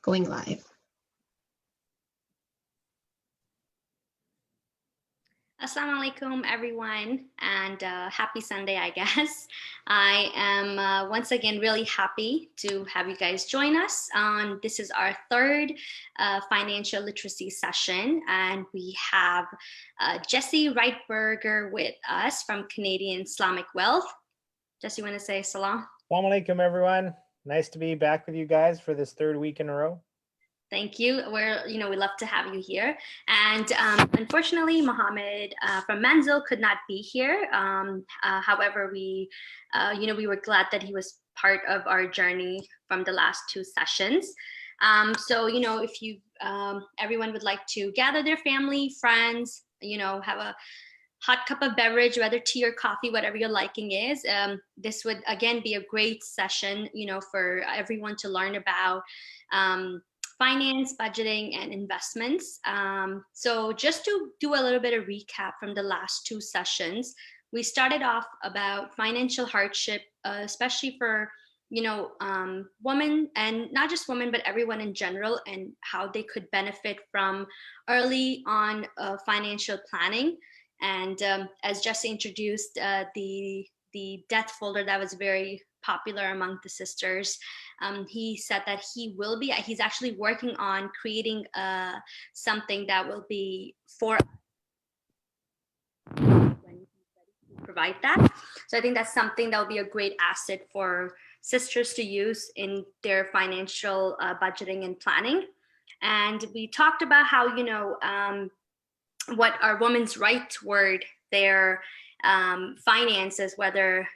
Going live. Assalamu alaikum, everyone, and happy Sunday, I guess. I am once again really happy to have you guys join us. This is our third financial literacy session, and we have Jesse Reitberger with us from Canadian Islamic Wealth. Jesse, you want to say salam? Assalamu alaikum, everyone. Nice to be back with you guys for this third week in a row. Thank you. We love to have you here. And unfortunately, Mohammed from Manzil could not be here. However, we were glad that he was part of our journey from the last two sessions. If you, everyone would like to gather their family, friends, have a hot cup of beverage, whether tea or coffee, whatever your liking is. This would again be a great session, for everyone to learn about finance, budgeting, and investments. So just to do a little bit of recap from the last two sessions, we started off about financial hardship, especially for women, and not just women, but everyone in general, and how they could benefit from early on financial planning. And as Jesse introduced, the death folder that was very popular among the sisters, he said that he's actually working on creating something that will be for when he's ready to provide that. So I think that's something that will be a great asset for sisters to use in their financial budgeting and planning. And we talked about how, what are women's right toward their finances, whether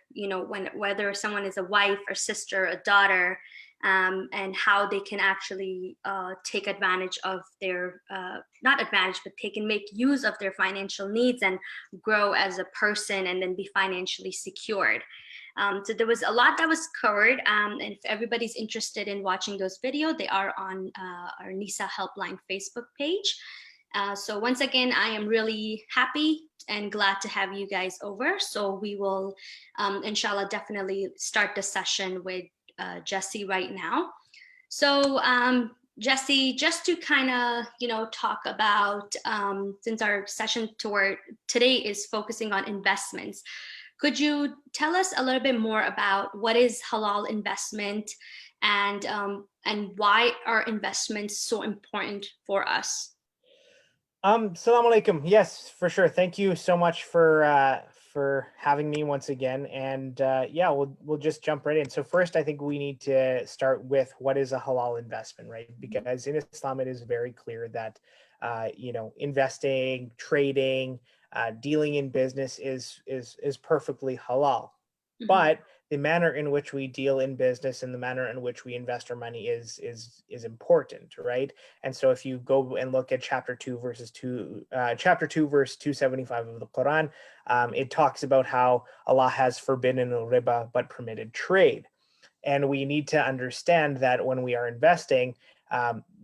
whether someone is a wife or sister, a daughter, and how they can actually take advantage of their not advantage, but they can make use of their financial needs and grow as a person and then be financially secured. So there was a lot that was covered, and if everybody's interested in watching those videos, they are on our NISA Helpline Facebook page. So once again, I am really happy and glad to have you guys over. So we will, inshallah, definitely start the session with Jesse right now. So Jesse, just to kind of, talk about, since our session today is focusing on investments, could you tell us a little bit more about what is halal investment and why are investments so important for us? Assalamu alaikum. Yes, for sure. Thank you so much for having me once again. And yeah, we'll just jump right in. So first, I think we need to start with what is a halal investment, right? Because in Islam, it is very clear that investing, trading, dealing in business is perfectly halal. Mm-hmm. But the manner in which we deal in business and the manner in which we invest our money is important, right? And so if you go and look at chapter 2 verse 275 of the Quran, it talks about how Allah has forbidden riba but permitted trade. And we need to understand that when we are investing,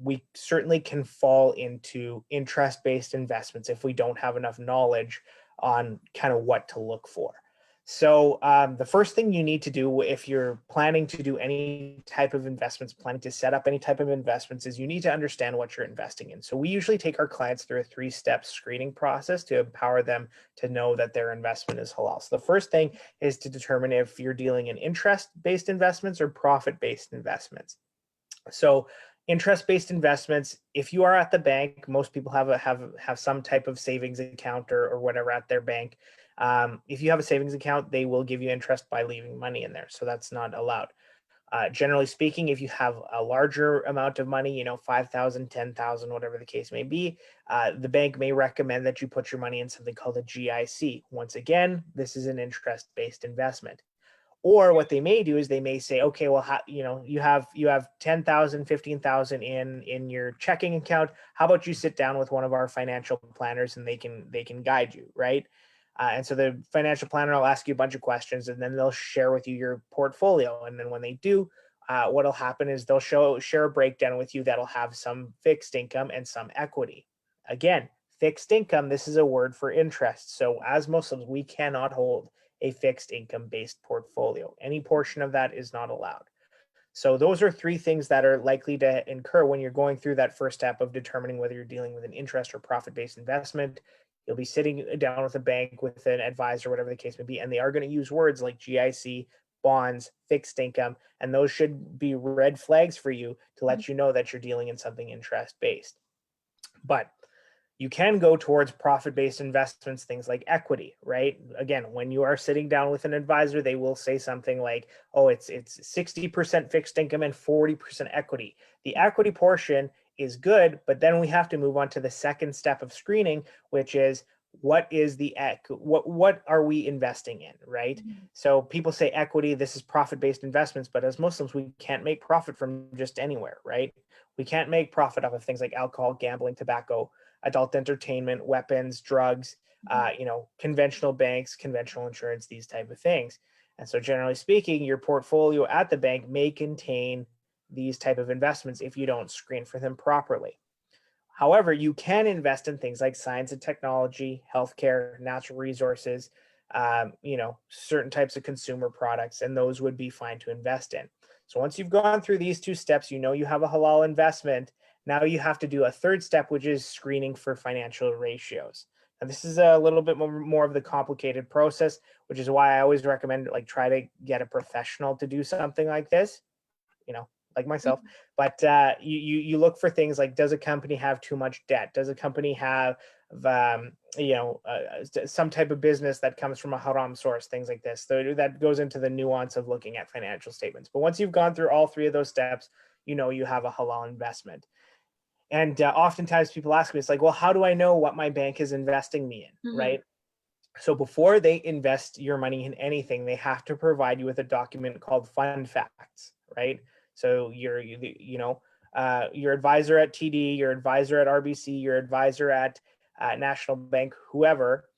we certainly can fall into interest-based investments if we don't have enough knowledge on kind of what to look for. So the first thing you need to do if you're planning to do any type of investments, planning to set up any type of investments, is you need to understand what you're investing in. So we usually take our clients through a 3-step screening process to empower them to know that their investment is halal. So the first thing is to determine if you're dealing in interest-based investments or profit-based investments. So interest-based investments, if you are at the bank, most people have some type of savings account or whatever at their bank. If you have a savings account, they will give you interest by leaving money in there. So that's not allowed. Generally speaking, if you have a larger amount of money, 5,000, 10,000, whatever the case may be, the bank may recommend that you put your money in something called a GIC. Once again, this is an interest-based investment. Or what they may do is they may say, okay, well, you have 10,000, 15,000 in your checking account. How about you sit down with one of our financial planners and they can guide you, right? And so the financial planner will ask you a bunch of questions, and then they'll share with you your portfolio. And then when they do, what'll happen is they'll share a breakdown with you that'll have some fixed income and some equity. Again, fixed income, this is a word for interest. So as Muslims, we cannot hold a fixed income based portfolio. Any portion of that is not allowed. So those are three things that are likely to incur when you're going through that first step of determining whether you're dealing with an interest or profit-based investment. You'll be sitting down with a bank, with an advisor, whatever the case may be, and they are going to use words like GIC, bonds, fixed income, and those should be red flags for you to let you know that you're dealing in something interest-based. But you can go towards profit-based investments, things like equity, right? Again, when you are sitting down with an advisor, they will say something like, oh, it's 60% fixed income and 40% equity. The equity portion is good, but then we have to move on to the second step of screening, which is what is the what are we investing in, right? So people say equity, this is profit-based investments, but as Muslims, we can't make profit from just anywhere, right? We can't make profit off of things like alcohol, gambling, tobacco, adult entertainment, weapons, drugs, conventional banks, conventional insurance, these type of things. And so generally speaking, your portfolio at the bank may contain these type of investments if you don't screen for them properly. However, you can invest in things like science and technology, healthcare, natural resources, certain types of consumer products, and those would be fine to invest in. So once you've gone through these two steps, you know you have a halal investment. Now you have to do a third step, which is screening for financial ratios. And this is a little bit more of the complicated process, which is why I always recommend try to get a professional to do something like this, like myself. But you look for things like, does a company have too much debt? Does a company have some type of business that comes from a haram source, things like this. So that goes into the nuance of looking at financial statements. But once you've gone through all three of those steps, you have a halal investment. And oftentimes people ask me, it's like, well, how do I know what my bank is investing me in, right? So before they invest your money in anything, they have to provide you with a document called fund facts, right? So your advisor at TD, your advisor at RBC, your advisor at National Bank, whoever,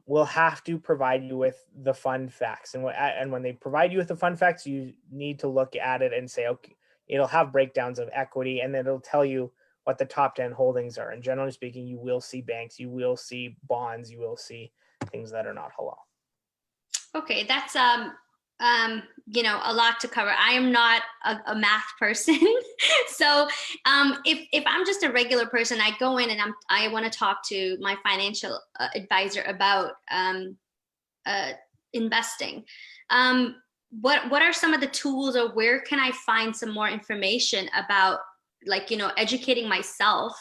will have to provide you with the fund facts. And when they provide you with the fund facts, you need to look at it and say, okay, it'll have breakdowns of equity, and then it'll tell you what the top 10 holdings are. And generally speaking, you will see banks, you will see bonds, you will see things that are not halal. Okay, that's a lot to cover. I am not a math person. So if I'm just a regular person, I go in and I want to talk to my financial advisor about investing. What are some of the tools, or where can I find some more information about, educating myself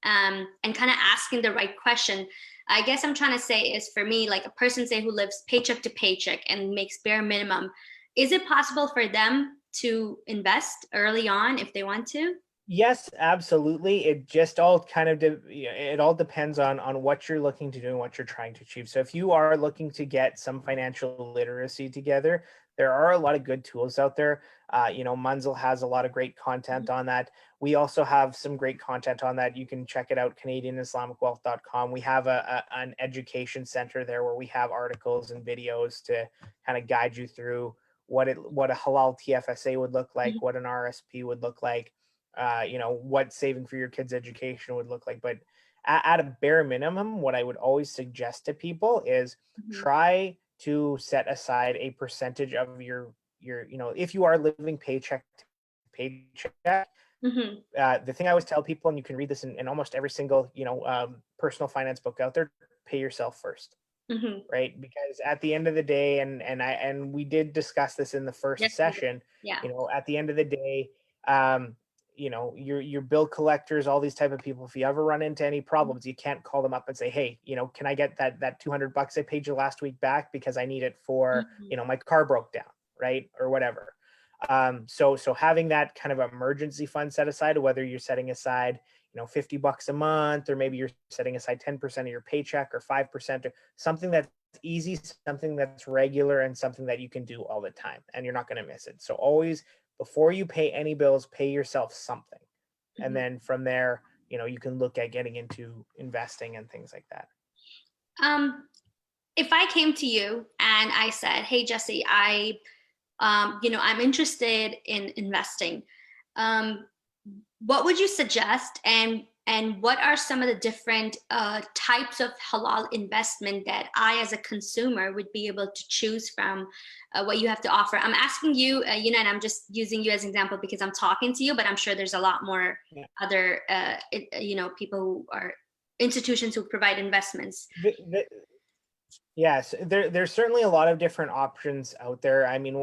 and kind of asking the right question? I guess I'm trying to say is, for me, like a person, say, who lives paycheck to paycheck and makes bare minimum, is it possible for them to invest early on if they want to? Yes, absolutely. It just all kind of it all depends on what you're looking to do and what you're trying to achieve. So if you are looking to get some financial literacy together, there are a lot of good tools out there. Munzel has a lot of great content on that. We also have some great content on that. You can check it out, CanadianIslamicWealth.com. We have an education center there where we have articles and videos to kind of guide you through what a halal TFSA would look like, what an RSP would look like, what saving for your kids' education would look like. But at a bare minimum, what I would always suggest to people is try to set aside a percentage of your if you are living paycheck to paycheck. The thing I always tell people, and you can read this in almost every single personal finance book out there, pay yourself first. Right? Because at the end of the day, and we did discuss this in the first session, at the end of the day, your bill collectors, all these type of people, if you ever run into any problems, you can't call them up and say, hey, can I get that $200 I paid you last week back because I need it for, my car broke down, right? Or whatever. So having that kind of emergency fund set aside, whether you're setting aside, $50 a month, or maybe you're setting aside 10% of your paycheck or 5%, or something that's easy, something that's regular, and something that you can do all the time, and you're not going to miss it. So always, before you pay any bills, pay yourself something. And then from there, you can look at getting into investing and things like that. If I came to you and I said, hey, Jesse, I'm interested in investing, what would you suggest? And And what are some of the different types of halal investment that I, as a consumer, would be able to choose from? What you have to offer. I'm asking you, and I'm just using you as an example because I'm talking to you, but I'm sure there's a lot more Yeah. other, people who are institutions who provide investments. Yes, there's certainly a lot of different options out there. I mean,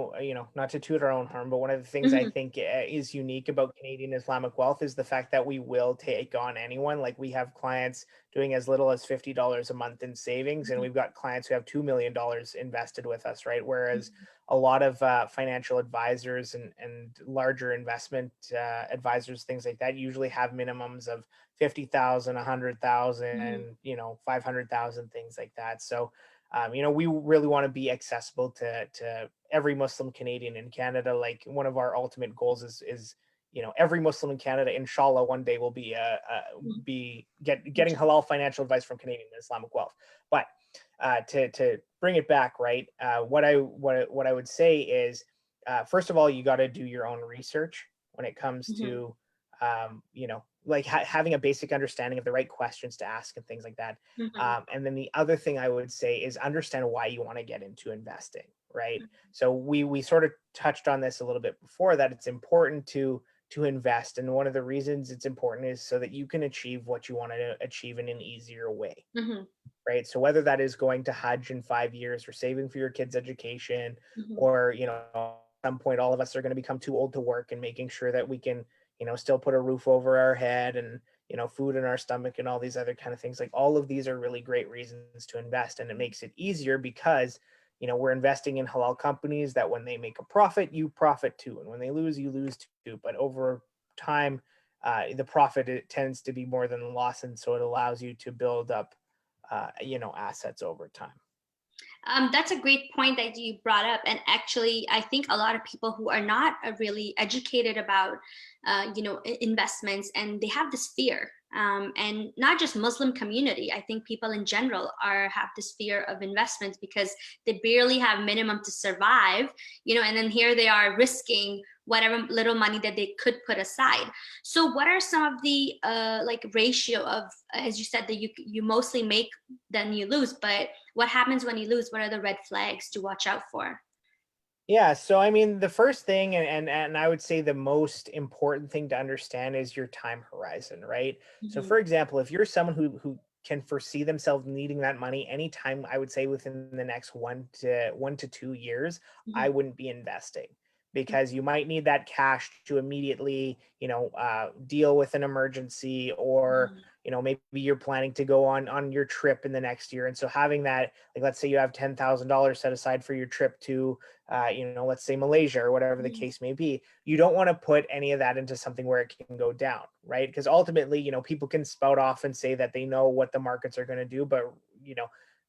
not to toot our own horn, but one of the things I Mhm. think is unique about Canadian Islamic wealth is the fact that we will take on anyone. Like we have clients doing as little as $50 a month in savings, and Mhm. we've got clients who have $2 million invested with us, right? Whereas Mhm. a lot of financial advisors and larger investment advisors, things like that, usually have minimums of 50,000, 100,000, Mhm. 500,000, things like that. So we really want to be accessible to every Muslim Canadian in Canada. Like one of our ultimate goals is every Muslim in Canada, inshallah, one day will be getting halal financial advice from Canadian Islamic Wealth. But to bring it back, right? What I would say is, first of all, you got to do your own research when it comes Mhm. to like having a basic understanding of the right questions to ask and things like that. Mhm. And then the other thing I would say is understand why you want to get into investing, right? So we sort of touched on this a little bit before, that it's important to invest, and one of the reasons it's important is so that you can achieve what you want to achieve in an easier way, Mhm. right? So whether that is going to Hajj in 5 years, or saving for your kids' education, Mhm. or at some point all of us are going to become too old to work, and making sure that we can still put a roof over our head, and food in our stomach, and all these other kind of things. Like all of these are really great reasons to invest, and it makes it easier because we're investing in halal companies that when they make a profit, you profit too, and when they lose, you lose too. But over time, the profit, it tends to be more than the loss, and so it allows you to build up assets over time. That's a great point that you brought up. And actually, I think a lot of people who are not really educated about, investments, and they have this fear. And not just Muslim community. I think people in general have this fear of investments because they barely have minimum to survive, and then here they are risking whatever little money that they could put aside. So, what are some of the like ratio of, as you said, that you mostly make than you lose, but what happens when you lose? What are the red flags to watch out for? Yeah, so I mean, the first thing, and I would say the most important thing to understand is your time horizon, right? So Mhm. for example, if you're someone who can foresee themselves needing that money anytime, I would say within the next 1 to 2 years, I Mhm. wouldn't be investing, because you might need that cash to immediately, deal with an emergency, or Mhm. maybe you're planning to go on your trip in the next year, and so having that, like, let's say you have $10,000 set aside for your trip to let's say Malaysia, or whatever the Mhm. case may be. You don't want to put any of that into something where it can go down, right? Because ultimately, people can spout off and say that they know what the markets are going to do, but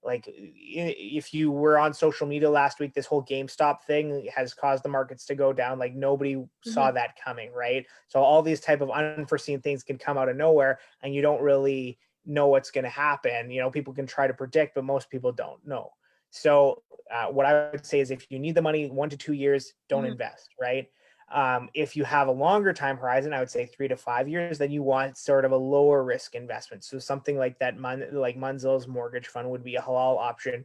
like if you were on social media last week, this whole GameStop thing has caused the markets to go down. Like nobody saw Mhm. that coming, right? So all these type of unforeseen things can come out of nowhere, and you don't really know what's going to happen. People can try to predict, but most people don't know. So what I would say is, if you need the money 1 to 2 years, don't Mhm. invest, right? If you have a longer time horizon, I would say 3 to 5 years, then you want sort of a lower risk investment. So something like that, like Munzil's mortgage fund would be a halal option.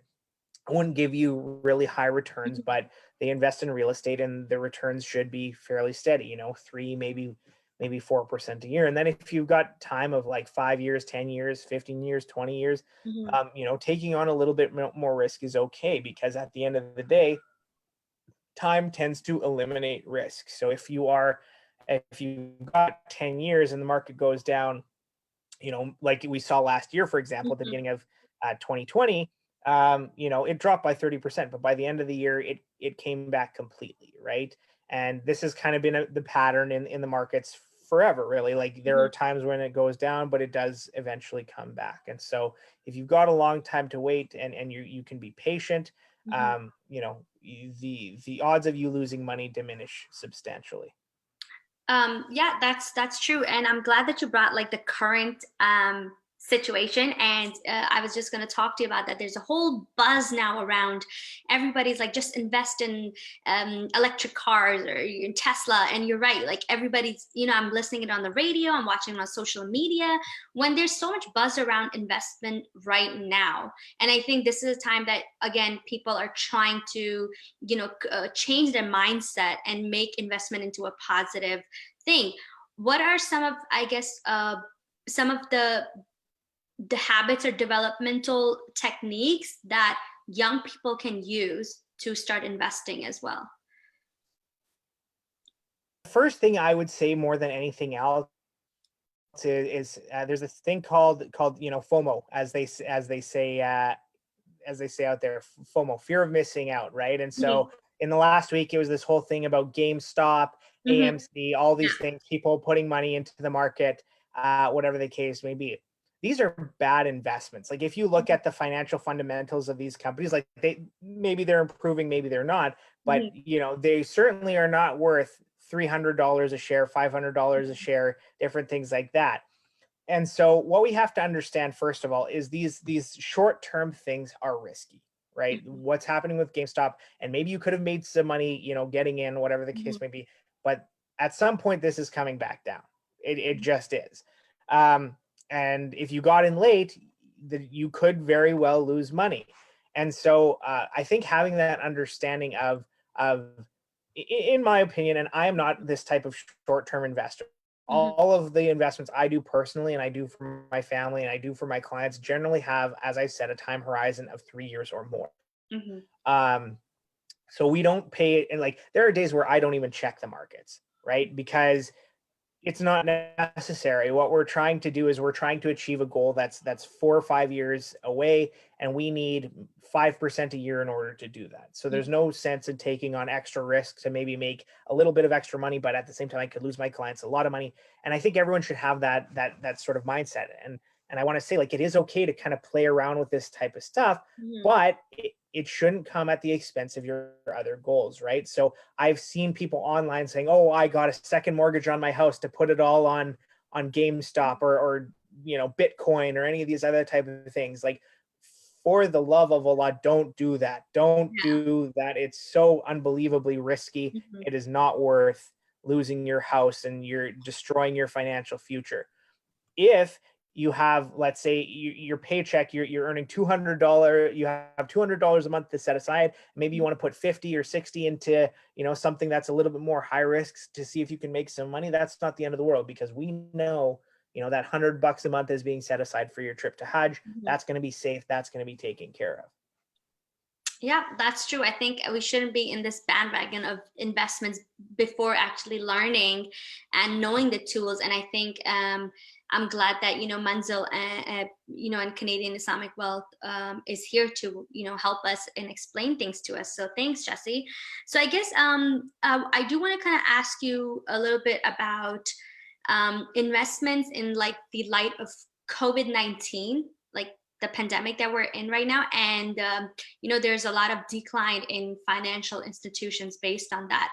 It wouldn't give you really high returns, Mhm. but they invest in real estate, and the returns should be fairly steady, 3, maybe 4% a year. And then if you've got time of like 5 years, 10 years, 15 years, 20 years, Mhm. taking on a little bit more risk is okay, because at the end of the day, time tends to eliminate risk. So if you've got 10 years and the market goes down, like we saw last year, for example, at the Mhm. beginning of 2020, it dropped by 30%, but by the end of the year, it came back completely, right? And this has kind of been the pattern in the markets forever, really. Like there Mhm. are times when it goes down, but it does eventually come back. And so if you've got a long time to wait, and you can be patient, Mhm. the odds of you losing money diminish substantially. Yeah, that's true, and I'm glad that you brought like the current situation. And I was just going to talk to you about that. There's a whole buzz now around, everybody's like, just invest in electric cars or in Tesla. And you're right, like everybody's, I'm listening it on the radio, I'm watching it on social media, when there's so much buzz around investment right now. And I think this is a time that, again, people are trying to, change their mindset and make investment into a positive thing. What are some of, I guess, some of the habits or developmental techniques that young people can use to start investing as well? First thing I would say more than anything else is there's this thing called FOMO, as they say out there, FOMO, fear of missing out, right? And so in the last week, it was this whole thing about GameStop, AMC, all these things, people putting money into the market, whatever the case may be. These are bad investments. Like if you look at the financial fundamentals of these companies, like maybe they're improving, maybe they're not, but they certainly are not worth $300 a share, $500 a share, different things like that. And so what we have to understand, first of all, is these short-term things are risky, right? What's happening with GameStop, and maybe you could have made some money, getting in, whatever the case may be, but at some point this is coming back down. It just is. And if you got in late, you could very well lose money. And so I think having that understanding of, in my opinion, and I am not this type of short-term investor, all of the investments I do personally and I do for my family and I do for my clients generally have, as I said, a time horizon of 3 years or more. So we don't pay, and like there are days where I don't even check the markets, right? Because it's not necessary. What we're trying to do is we're trying to achieve a goal that's 4 or 5 years away, and we need 5% a year in order to do that. So there's no sense in taking on extra risk to maybe make a little bit of extra money, but at the same time I could lose my clients a lot of money. And I think everyone should have that sort of mindset. And I want to say, like, it is okay to kind of play around with this type of stuff, but it shouldn't come at the expense of your other goals, right? So I've seen people online saying, oh, I got a second mortgage on my house to put it all on GameStop or Bitcoin or any of these other type of things. Like, for the love of Allah, don't do that. Don't do that. It's so unbelievably risky. It is not worth losing your house and you're destroying your financial future. If you have, let's say, your paycheck, you're earning $200, you have $200 a month to set aside. Maybe you want to put 50 or 60 into, something that's a little bit more high risk to see if you can make some money. That's not the end of the world, because we know, that $100 a month is being set aside for your trip to Hajj. That's going to be safe. That's going to be taken care of. Yeah, that's true. I think we shouldn't be in this bandwagon of investments before actually learning and knowing the tools. And I think I'm glad that, Manzil, and Canadian Islamic Wealth is here to, help us and explain things to us. So thanks, Jesse. So I guess I do want to kind of ask you a little bit about investments in like the light of COVID-19, like the pandemic that we're in right now. And, there's a lot of decline in financial institutions based on that.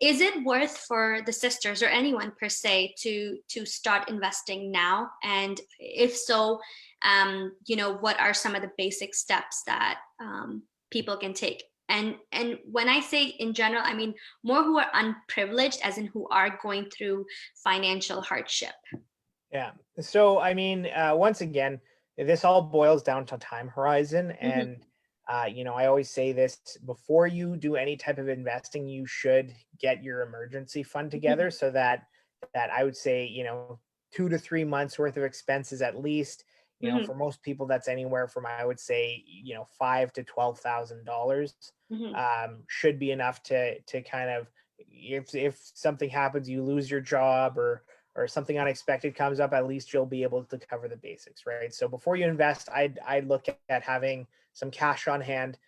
Is it worth for the sisters or anyone per se to start investing now? And if so, what are some of the basic steps that people can take? And when I say in general, I mean more who are unprivileged, as in who are going through financial hardship. Yeah. So, I mean, once again, this all boils down to time horizon. And, I always say this: before you do any type of investing, you should get your emergency fund together so that I would say, 2 to 3 months worth of expenses at least. For most people, that's anywhere from, I would say, $5,000 to $12,000 should be enough to kind of, if something happens, you lose your job or something unexpected comes up, at least you'll be able to cover the basics, right? So before you invest, I'd look at having some cash on hand,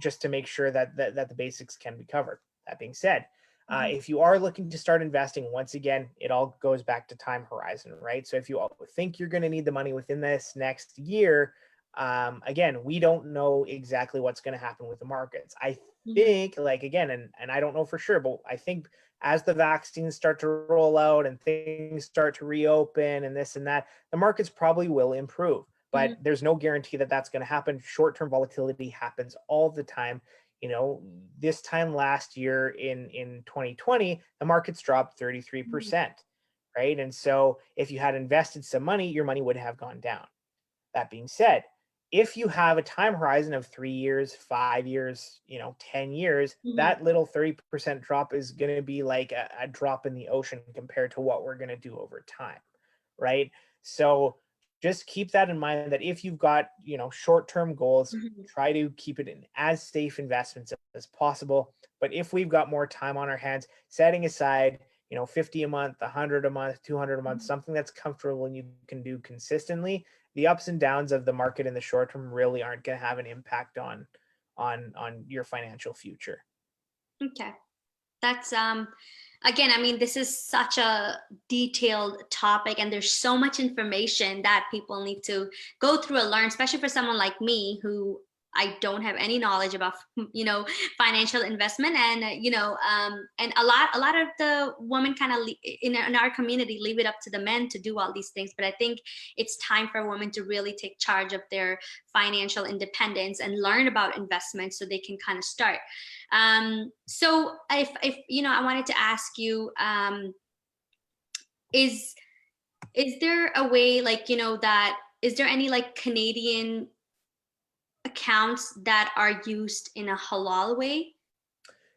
just to make sure that the basics can be covered. That being said, if you are looking to start investing, once again, it all goes back to time horizon, right? So if you think you're going to need the money within this next year, again, we don't know exactly what's going to happen with the markets. I think, like, again, and I don't know for sure, but I think as the vaccines start to roll out and things start to reopen and this and that, the markets probably will improve. But there's no guarantee that that's going to happen. Short-term volatility happens all the time. You know, this time last year in 2020, the markets dropped 33%, right? And so if you had invested some money, your money would have gone down. That being said, if you have a time horizon of 3 years, 5 years, 10 years, that little 30% drop is going to be like a drop in the ocean compared to what we're going to do over time, right? So just keep that in mind, that if you've got, short-term goals, try to keep it in as safe investments as possible. But if we've got more time on our hands, setting aside, 50 a month, 100 a month, 200 a month, something that's comfortable and you can do consistently, the ups and downs of the market in the short term really aren't going to have an impact on your financial future. Okay. That's again, I mean, this is such a detailed topic, and there's so much information that people need to go through and learn, especially for someone like me who I don't have any knowledge about, financial investment. And and a lot of the women kind of in our community leave it up to the men to do all these things. But I think it's time for women to really take charge of their financial independence and learn about investments so they can kind of start. So if I wanted to ask you, is there a way, like, that is there any like Canadian accounts that are used in a halal way?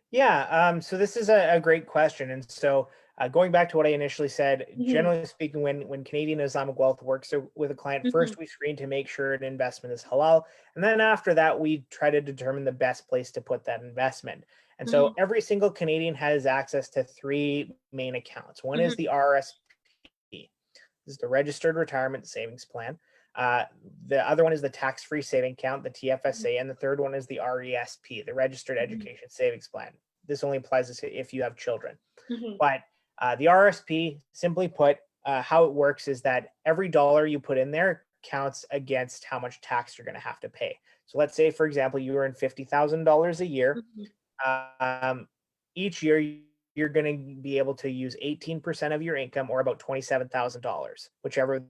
Yeah, so this is a great question. And so going back to what I initially said, Mhm. generally speaking, when Canadian Islamic Wealth works with a client, Mhm. first we screen to make sure an investment is halal. And then after that, we try to determine the best place to put that investment. And so Mhm. every single Canadian has access to three main accounts. One is Mhm. the RSP. This is the Registered Retirement Savings Plan. The other one is the tax-free saving account, the TFSA, and the third one is the RESP, the Registered Mhm. Education Savings Plan. This only applies if you have children. Mhm. But the RSP, simply put, how it works is that every dollar you put in there counts against how much tax you're going to have to pay. So let's say, for example, you earn $50,000 a year. Mhm. Um, each year, you're going to be able to use 18% of your income, or about $27,000, whichever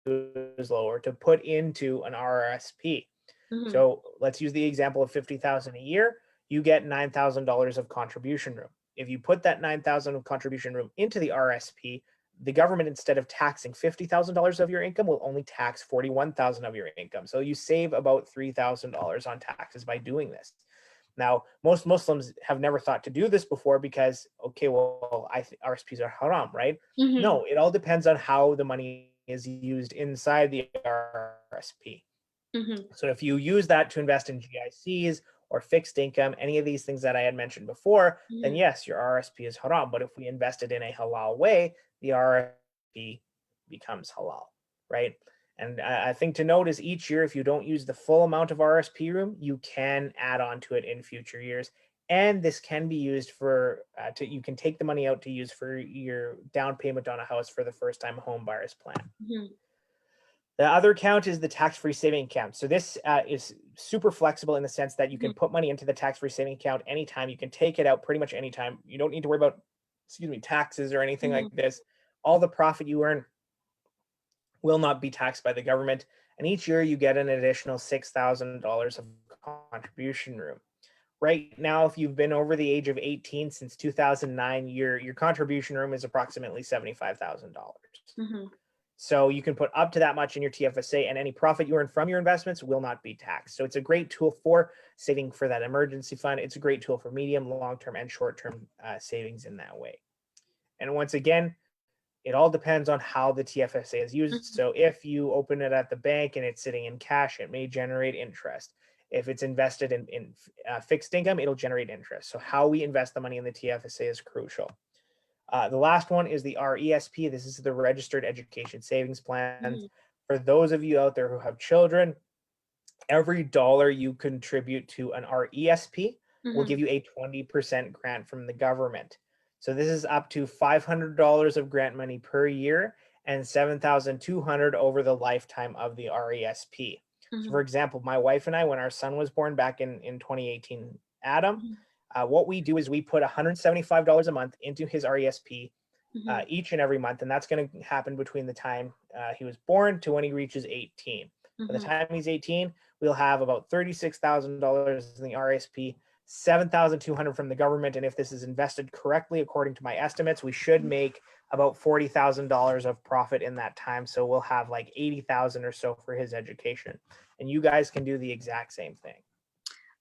is lower, to put into an RRSP. Mhm. So let's use the example of 50,000 a year. You get $9,000 of contribution room. If you put that 9,000 of contribution room into the RSP, the government, instead of taxing $50,000 of your income, will only tax 41,000 of your income. So you save about $3,000 on taxes by doing this. Now, most Muslims have never thought to do this before because, okay, well, I think RSPs are haram, right? Mhm. No, it all depends on how the money is used inside the RSP. Mhm. So if you use that to invest in GICs or fixed income, any of these things that I had mentioned before, then Mhm. yes, your RSP is haram. But if we invest it in a halal way, the RSP becomes halal, right? And I think to note is, each year, if you don't use the full amount of RSP room, you can add on to it in future years. And this can be used for, you can take the money out to use for your down payment on a house for the first time home buyers plan. Mhm. The other account is the tax-free saving account. So this is super flexible in the sense that you can Mhm. put money into the tax-free saving account anytime. You can take it out pretty much anytime. You don't need to worry about, taxes or anything like Mhm. this. All the profit you earn will not be taxed by the government. And each year you get an additional $6,000 of contribution room. Right now, if you've been over the age of 18 since 2009, your contribution room is approximately $75,000. Mhm. So you can put up to that much in your TFSA, and any profit you earn from your investments will not be taxed. So it's a great tool for saving for that emergency fund. It's a great tool for medium, long-term, and short-term savings in that way. And once again, it all depends on how the TFSA is used. Mhm. So if you open it at the bank and it's sitting in cash, it may generate interest. If it's invested in fixed income, it'll generate interest. So how we invest the money in the TFSA is crucial. The last one is the RESP. This is the Registered Education Savings Plan. Mhm. For those of you out there who have children, every dollar you contribute to an RESP will Mhm. give you a 20% grant from the government. So this is up to $500 of grant money per year and $7,200 over the lifetime of the RESP. So for Mhm. example, my wife and I, when our son was born back in 2018, Adam, Mhm. what we do is we put $175 a month into his RESP Mhm. each and every month. And that's going to happen between the time he was born to when he reaches 18. By the Mhm. time he's 18, we'll have about $36,000 in the RSP, 7,200 from the government. And if this is invested correctly, according to my estimates, we should make about $40,000 of profit in that time. So we'll have like 80,000 or so for his education. And you guys can do the exact same thing.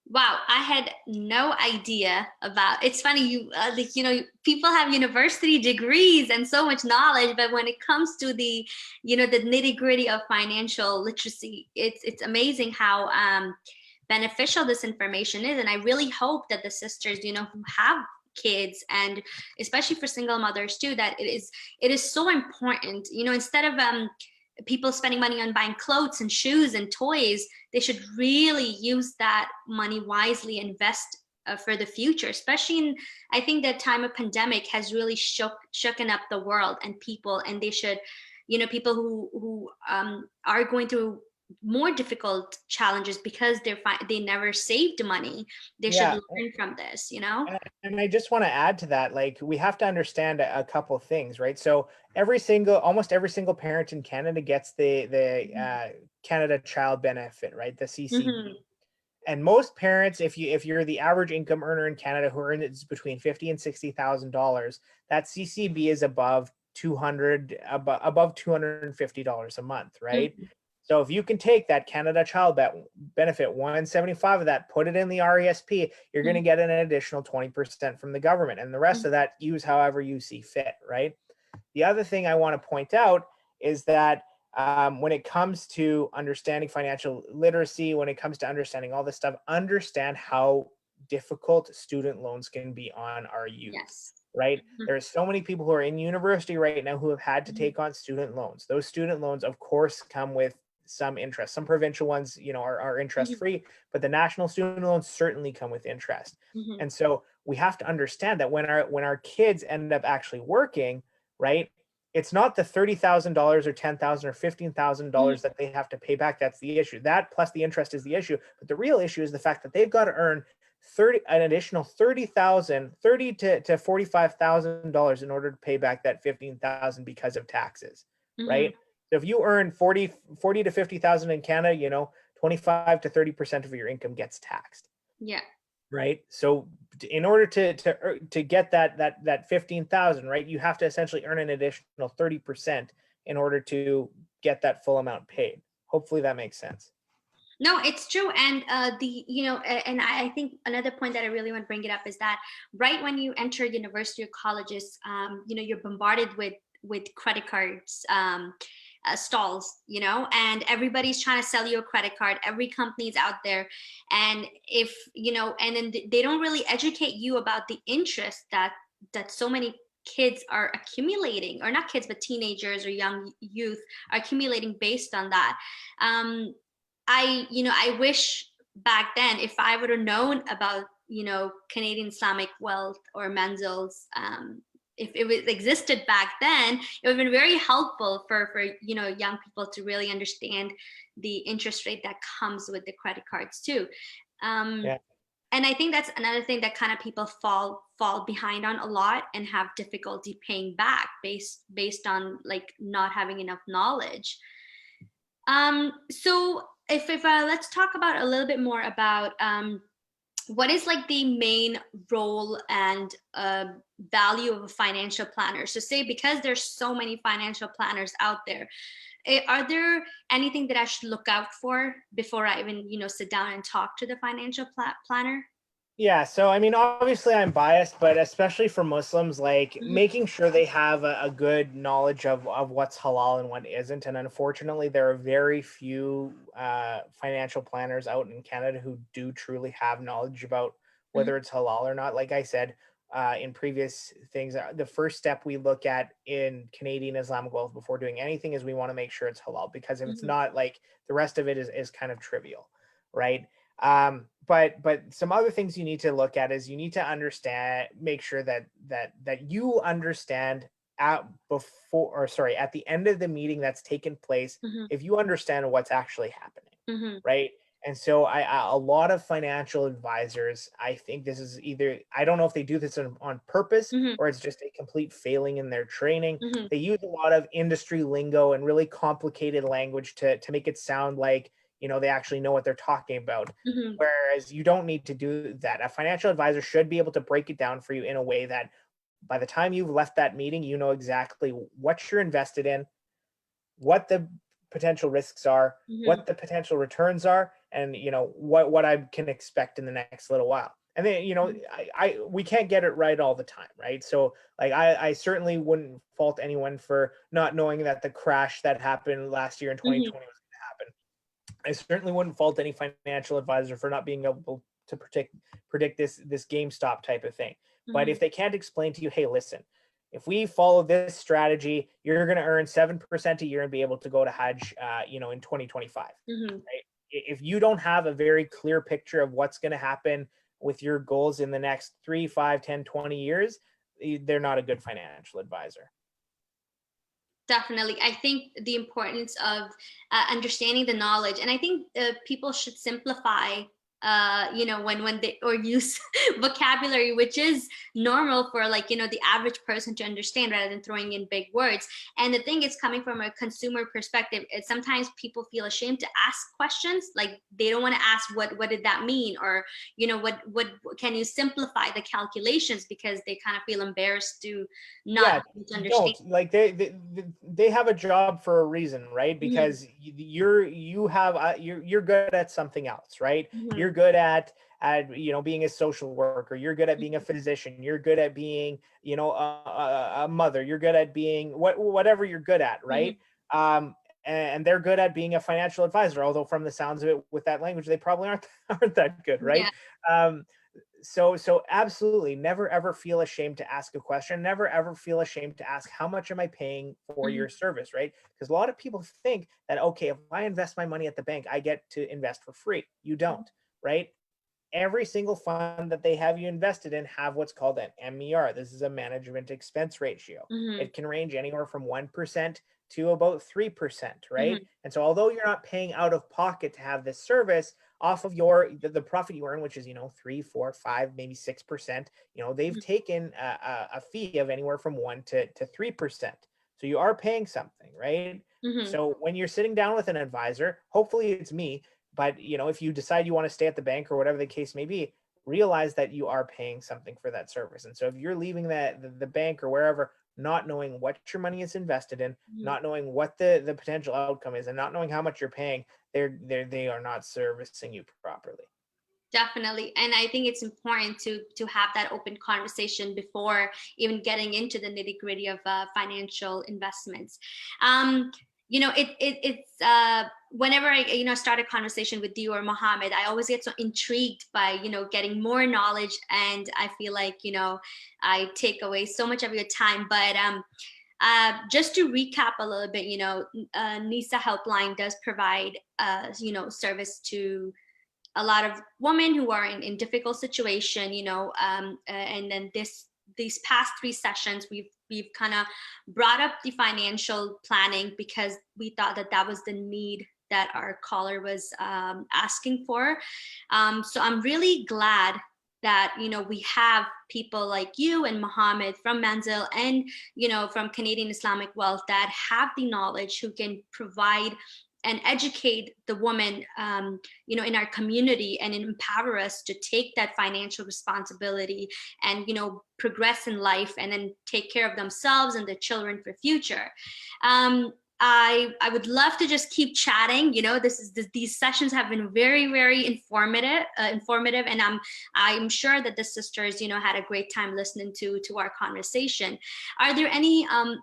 Wow, I had no idea about. It's funny, people have university degrees and so much knowledge, but when it comes to the nitty gritty of financial literacy, it's amazing how beneficial this information is. And I really hope that the sisters, who have kids, and especially for single mothers too, that it is so important. Instead of people spending money on buying clothes and shoes and toys, they should really use that money wisely, invest for the future, especially in, I think that time of pandemic has really shooken up the world and people, and they should, people who are going through more difficult challenges because they never saved money, they should Yeah. learn from this. And I just want to add to that, like we have to understand a couple of things, right? So almost every single parent in Canada gets the Canada Child Benefit, right? The Mm-hmm. CCB. And most parents, if you're the average income earner in Canada who earns between $50,000 and $60,000, that CCB is above $250 a month, right? Mm-hmm. So if you can take that Canada Child Benefit, 175 of that, put it in the RESP, you're going to get an additional 20% from the government, and the rest of that use however you see fit, right? The other thing I want to point out is that when it comes to understanding financial literacy, when it comes to understanding all this stuff, understand how difficult student loans can be on our youth, Yes. right? There's so many people who are in university right now who have had to Mm-hmm. take on student loans. Those student loans, of course, come with some interest. Some provincial ones, are interest free, but the national student loans certainly come with interest. Mm-hmm. And so we have to understand that when our kids end up actually working, right? It's not the $30,000 or $10,000 or $15,000 that they have to pay back. That's the issue. That plus the interest is the issue. But the real issue is the fact that they've got to earn an additional $30,000 to $45,000 in order to pay back that $15,000 because of taxes, Mm-hmm. right? So if you earn 40 to 50,000 in Canada, 25 to 30% of your income gets taxed. Yeah. Right. So in order to get that 15,000, right, you have to essentially earn an additional 30% in order to get that full amount paid. Hopefully that makes sense. No, it's true. And and I think another point that I really want to bring it up is that right when you enter university or colleges, you're bombarded with credit cards, stalls, and everybody's trying to sell you a credit card. Every company's out there, and if and then they don't really educate you about the interest that so many kids are accumulating, or not kids, but teenagers or young youth are accumulating based on that. I wish back then, if I would have known about, Canadian Islamic wealth or Menzel's, if it was existed back then, it would have been very helpful for young people to really understand the interest rate that comes with the credit cards too. Yeah. And I think that's another thing that kind of people fall behind on a lot and have difficulty paying back based on like not having enough knowledge. So if let's talk about a little bit more about what is like the main role and value of a financial planner. So say, because there's so many financial planners out there, are there anything that I should look out for before I even sit down and talk to the financial planner? Yeah, so I mean, obviously I'm biased, but especially for Muslims, like Mhm. making sure they have a good knowledge of what's halal and what isn't. And unfortunately, there are very few financial planners out in Canada who do truly have knowledge about Mhm. whether it's halal or not. Like I said in previous things, the first step we look at in Canadian Islamic wealth before doing anything is we want to make sure it's halal, because if it's Mhm. not, like the rest of it is kind of trivial, right? But some other things you need to look at is you need to understand, make sure that you understand at at the end of the meeting that's taken place, Mhm. if you understand what's actually happening, Mhm. right? And so a lot of financial advisors, I think this is either, I don't know if they do this on purpose Mm-hmm. or it's just a complete failing in their training. Mm-hmm. They use a lot of industry lingo and really complicated language to make it sound like, they actually know what they're talking about. Mm-hmm. Whereas you don't need to do that. A financial advisor should be able to break it down for you in a way that by the time you've left that meeting, you know exactly what you're invested in, what the potential risks are, Mm-hmm. what the potential returns are, and what I can expect in the next little while. And then we can't get it right all the time, right? So like I certainly wouldn't fault anyone for not knowing that the crash that happened last year in Mm-hmm. 2020 was going to happen. I certainly wouldn't fault any financial advisor for not being able to predict this GameStop type of thing. But Mm-hmm. if they can't explain to you, hey, listen, if we follow this strategy, you're going to earn 7% a year and be able to go to Hajj, in 2025. Mm-hmm. Right? If you don't have a very clear picture of what's going to happen with your goals in the next 3, 5, 10, 20 years, they're not a good financial advisor. Definitely. I think the importance of understanding the knowledge, and I think people should simplify, when they or use vocabulary, which is normal for like, the average person to understand rather than throwing in big words. And the thing is, coming from a consumer perspective, sometimes people feel ashamed to ask questions. Like they don't want to ask what did that mean? Or, what can you simplify the calculations, because they kind of feel embarrassed to not Yeah, understand. don't like they have a job for a reason, right? Mhm. Because you're good at something else, right? Mhm. You're good at being a social worker, you're good at being a physician, you're good at being a mother, you're good at being whatever you're good at, Mhm. right? And they're good at being a financial advisor, although from the sounds of it with that language they probably aren't that good, right? Yeah. um so absolutely never ever feel ashamed to ask a question, never ever feel ashamed to ask how much am I paying for Mhm. your service, right? Because a lot of people think that, okay, if I invest my money at the bank I get to invest for free. You don't, right? Every single fund that they have you invested in have what's called an MER. This is a management expense ratio. Mhm. It can range anywhere from 1% to about 3%, right? Mhm. And so although you're not paying out of pocket to have this service, off of the profit you earn, which is 3, 4, 5, maybe 6%, they've taken a fee of anywhere from 1 to 3%. So you are paying something, right? Mhm. So when you're sitting down with an advisor, hopefully it's me, but if you decide you want to stay at the bank or whatever the case may be, realize that you are paying something for that service. And so if you're leaving the bank or wherever not knowing what your money is invested in, Mhm. not knowing what the potential outcome is, and not knowing how much you're paying, they are not servicing you properly. Definitely. And I think it's important to have that open conversation before even getting into the nitty gritty of financial investments. It's whenever I start a conversation with you or Mohammed, I always get so intrigued by getting more knowledge, and I feel like I take away so much of your time. But just to recap a little bit, NISA Helpline does provide service to a lot of women who are in difficult situation, and then these past 3 sessions we've kind of brought up the financial planning, because we thought that was the need that our caller was asking for. So I'm really glad that we have people like you and Mohammed from Manzil, and from Canadian Islamic Wealth, that have the knowledge, who can provide and educate the women in our community, and empower us to take that financial responsibility, and progress in life, and then take care of themselves and their children for future. I would love to just keep chatting. These sessions have been very, very informative, and I'm sure that the sisters had a great time listening to our conversation. Are there any I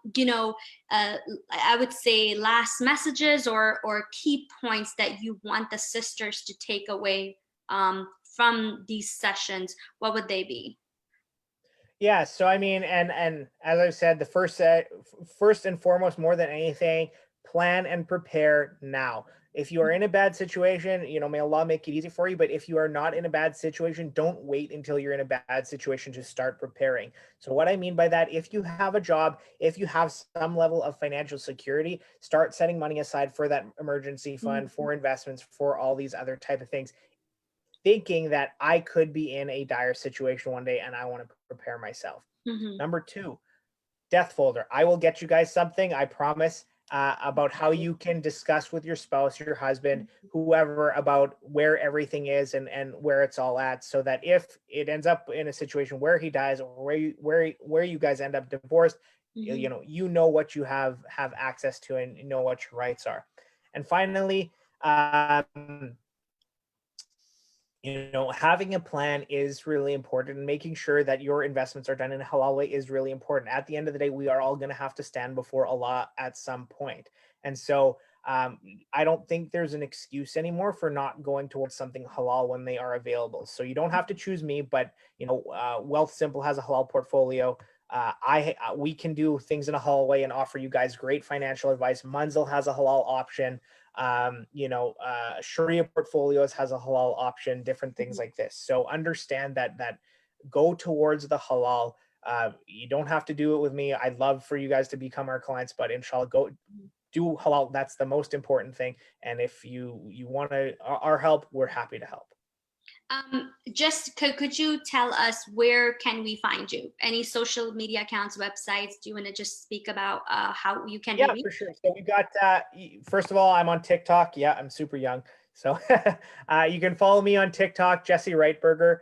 would say last messages or key points that you want the sisters to take away from these sessions? What would they be? Yeah, so I mean, and as I've said, the first and foremost, more than anything, plan and prepare now. If you are in a bad situation, may Allah make it easy for you. But if you are not in a bad situation, don't wait until you're in a bad situation to start preparing. So what I mean by that, if you have a job, if you have some level of financial security, start setting money aside for that emergency fund, for investments, for all these other type of things, thinking that I could be in a dire situation one day and I want to prepare myself. Number 2, death folder. I will get you guys something, I promise, about how you can discuss with your spouse, your husband, whoever, about where everything is and where it's all at, so that if it ends up in a situation where he dies, or where you guys end up divorced, you know what you have access to, and you know what your rights are. And finally, having a plan is really important, and making sure that your investments are done in a halal way is really important. At the end of the day, we are all going to have to stand before Allah at some point. And so I don't think there's an excuse anymore for not going towards something halal when they are available. So you don't have to choose me, but Wealth Simple has a halal portfolio. We can do things in a halal way and offer you guys great financial advice. Munzil has a halal option. Sharia portfolios has a halal option, different things like this. So understand that go towards the halal. You don't have to do it with me. I'd love for you guys to become our clients, but inshallah, go do halal. That's the most important thing. And if you want our help, we're happy to help. Just could you tell us, where can we find you? Any social media accounts, websites? Do you want to just speak about how you can be reached? For sure. So we got, first of all, I'm on TikTok. Yeah, I'm super young. So you can follow me on TikTok, Jesse Reitberger.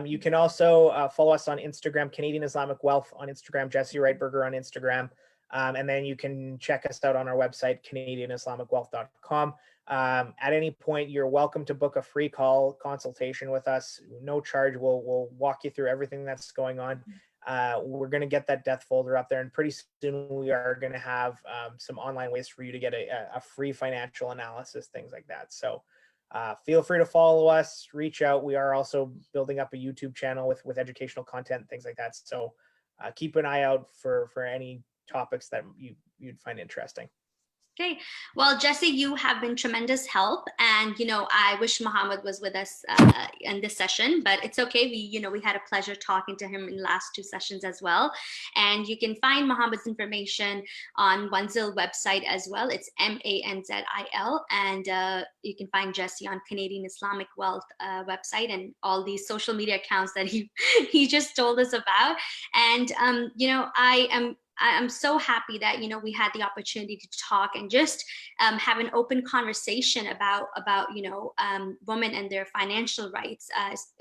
You can also follow us on Instagram, Canadian Islamic Wealth on Instagram, Jesse Reitberger on Instagram. And then you can check us out on our website, CanadianIslamicWealth.com. At any point, you're welcome to book a free consultation with us. No charge. We'll walk you through everything that's going on. We're going to get that death folder up there, and pretty soon we are going to have some online ways for you to get a free financial analysis, things like that. So feel free to follow us, reach out. We are also building up a YouTube channel with educational content, things like that. So keep an eye out for any topics that you'd find interesting. Okay. Well, Jesse, you have been tremendous help, and I wish Muhammad was with us in this session, but it's okay. We had a pleasure talking to him in the last 2 sessions as well. And you can find Muhammad's information on Munzil website as well. It's MANZIL, and you can find Jesse on Canadian Islamic Wealth website and all these social media accounts that he just told us about. And I'm so happy that we had the opportunity to talk and just have an open conversation about women and their financial rights,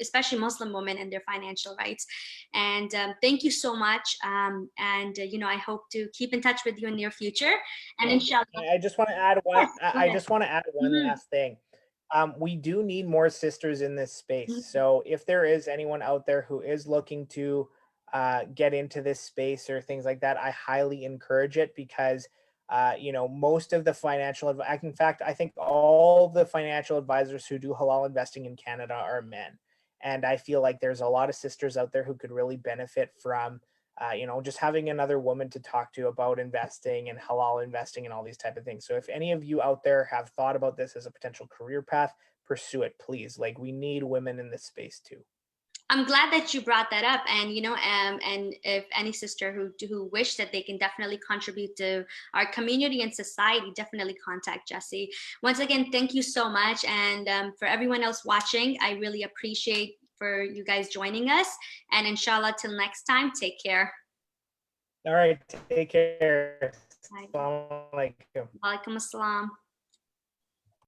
especially Muslim women and their financial rights. And thank you so much. I hope to keep in touch with you in the near future. And inshallah, I just want to add one. Yes, I just want to add one last thing. We do need more sisters in this space. So if there is anyone out there who is looking to get into this space or things like that, I highly encourage it, because most of the financial advice, in fact, I think all the financial advisors who do halal investing in Canada are men. And I feel like there's a lot of sisters out there who could really benefit from just having another woman to talk to about investing and halal investing and all these type of things. So if any of you out there have thought about this as a potential career path, pursue it, please. Like, we need women in this space too. I'm glad that you brought that up, and and if any sister who wish that they can definitely contribute to our community and society, definitely contact Jesse. Once again, thank you so much, and for everyone else watching, I really appreciate for you guys joining us, and inshallah, till next time, take care. All right, take care. Walaikum assalam.